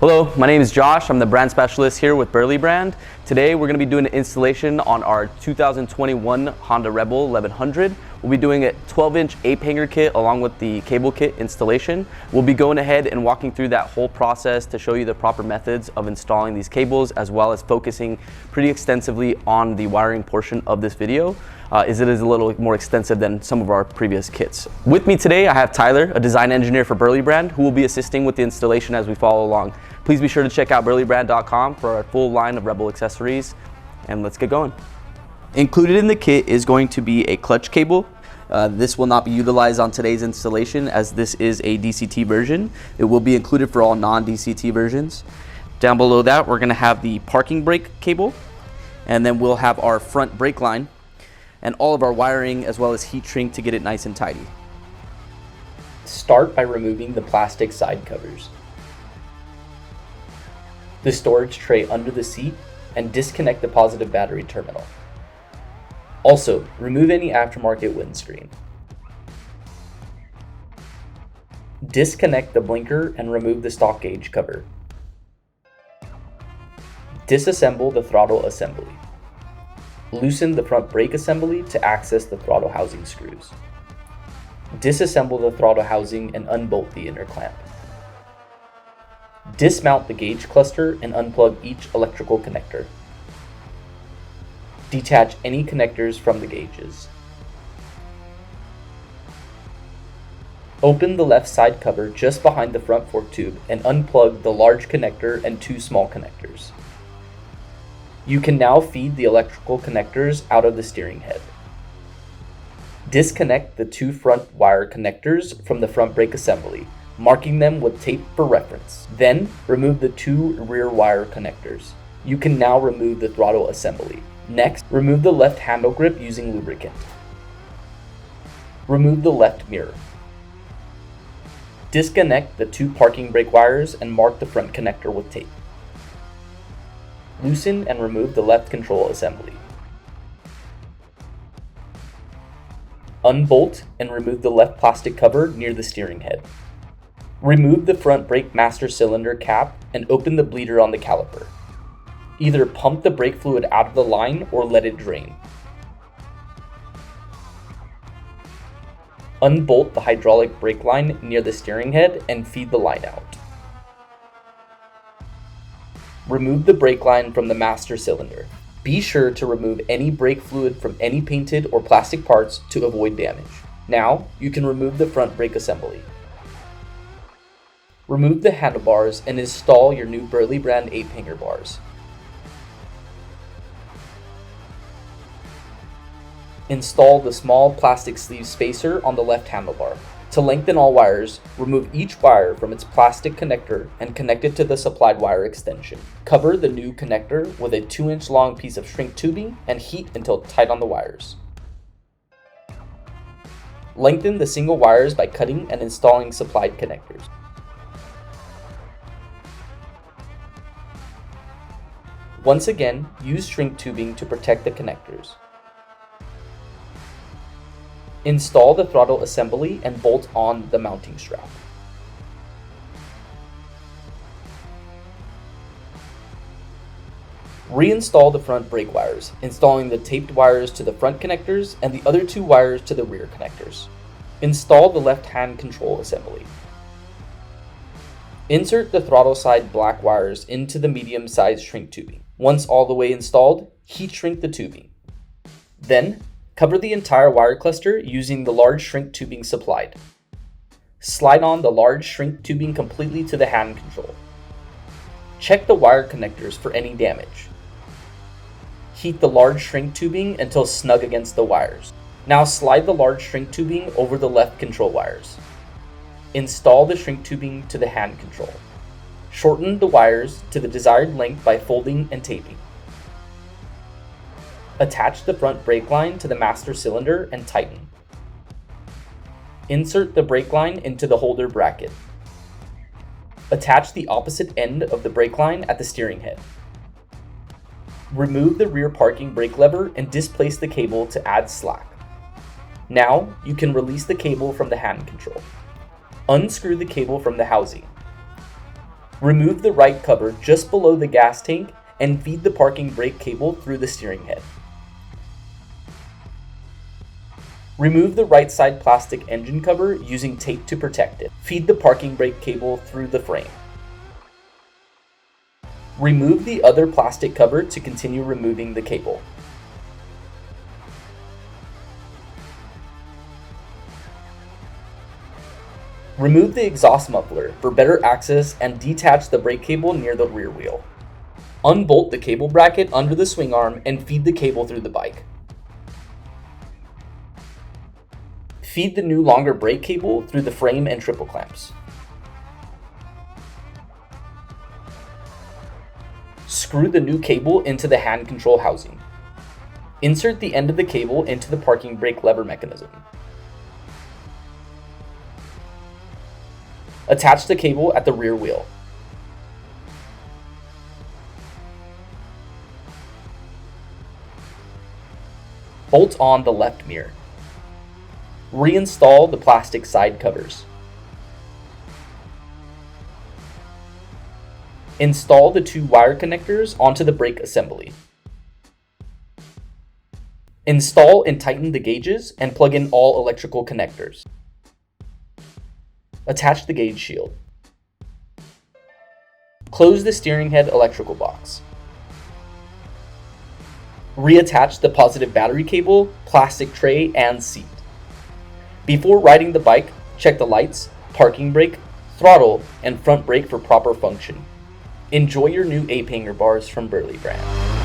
Hello, my name is Josh. I'm the brand specialist here with Burly Brand. Today we're going to be doing an installation on our 2021 Honda Rebel 1100. We'll be doing a 12-inch ape hanger kit along with the cable kit installation. We'll be going ahead and walking through that whole process to show you the proper methods of installing these cables, as well as focusing pretty extensively on the wiring portion of this video, as it is a little more extensive than some of our previous kits. With me today I have Tyler, a design engineer for Burly Brand, who will be assisting with the installation as we follow along. Please be sure to check out burlybrand.com for our full line of Rebel accessories, and let's get going. Included in the kit is going to be a clutch cable. This will not be utilized on today's installation as this is a DCT version. It will be included for all non-DCT versions. Down below that, we're going to have the parking brake cable, and then we'll have our front brake line and all of our wiring, as well as heat shrink to get it nice and tidy. Start by removing the plastic side covers, the storage tray under the seat, and disconnect the positive battery terminal. Also, remove any aftermarket windscreen. Disconnect the blinker and remove the stock gauge cover. Disassemble the throttle assembly. Loosen the front brake assembly to access the throttle housing screws. Disassemble the throttle housing and unbolt the inner clamp. Dismount the gauge cluster and unplug each electrical connector. Detach any connectors from the gauges. Open the left side cover just behind the front fork tube and unplug the large connector and two small connectors. You can now feed the electrical connectors out of the steering head. Disconnect the two front wire connectors from the front brake assembly, marking them with tape for reference. Then, remove the two rear wire connectors. You can now remove the throttle assembly. Next, remove the left handle grip using lubricant. Remove the left mirror. Disconnect the two parking brake wires and mark the front connector with tape. Loosen and remove the left control assembly. Unbolt and remove the left plastic cover near the steering head. Remove the front brake master cylinder cap and open the bleeder on the caliper. Either pump the brake fluid out of the line or let it drain. Unbolt the hydraulic brake line near the steering head and feed the line out. Remove the brake line from the master cylinder. Be sure to remove any brake fluid from any painted or plastic parts to avoid damage. Now, you can remove the front brake assembly. Remove the handlebars and install your new Burly Brand Ape Hanger bars. Install the small plastic sleeve spacer on the left handlebar. To lengthen all wires, remove each wire from its plastic connector and connect it to the supplied wire extension. Cover the new connector with a 2-inch long piece of shrink tubing and heat until tight on the wires. Lengthen the single wires by cutting and installing supplied connectors. Once again, use shrink tubing to protect the connectors. Install the throttle assembly and bolt on the mounting strap. Reinstall the front brake wires, installing the taped wires to the front connectors and the other two wires to the rear connectors. Install the left-hand control assembly. Insert the throttle side black wires into the medium-sized shrink tubing. Once all the way installed, heat shrink the tubing. Then, cover the entire wire cluster using the large shrink tubing supplied. Slide on the large shrink tubing completely to the hand control. Check the wire connectors for any damage. Heat the large shrink tubing until snug against the wires. Now slide the large shrink tubing over the left control wires. Install the shrink tubing to the hand control. Shorten the wires to the desired length by folding and taping. Attach the front brake line to the master cylinder and tighten. Insert the brake line into the holder bracket. Attach the opposite end of the brake line at the steering head. Remove the rear parking brake lever and displace the cable to add slack. Now, you can release the cable from the hand control. Unscrew the cable from the housing. Remove the right cover just below the gas tank and feed the parking brake cable through the steering head. Remove the right side plastic engine cover using tape to protect it. Feed the parking brake cable through the frame. Remove the other plastic cover to continue removing the cable. Remove the exhaust muffler for better access and detach the brake cable near the rear wheel. Unbolt the cable bracket under the swing arm and feed the cable through the bike. Feed the new longer brake cable through the frame and triple clamps. Screw the new cable into the hand control housing. Insert the end of the cable into the parking brake lever mechanism. Attach the cable at the rear wheel. Bolt on the left mirror. Reinstall the plastic side covers. Install the two wire connectors onto the brake assembly. Install and tighten the gauges and plug in all electrical connectors. Attach the gauge shield. Close the steering head electrical box. Reattach the positive battery cable, plastic tray, and seat. Before riding the bike, check the lights, parking brake, throttle, and front brake for proper function. Enjoy your new ape hanger bars from Burly Brand.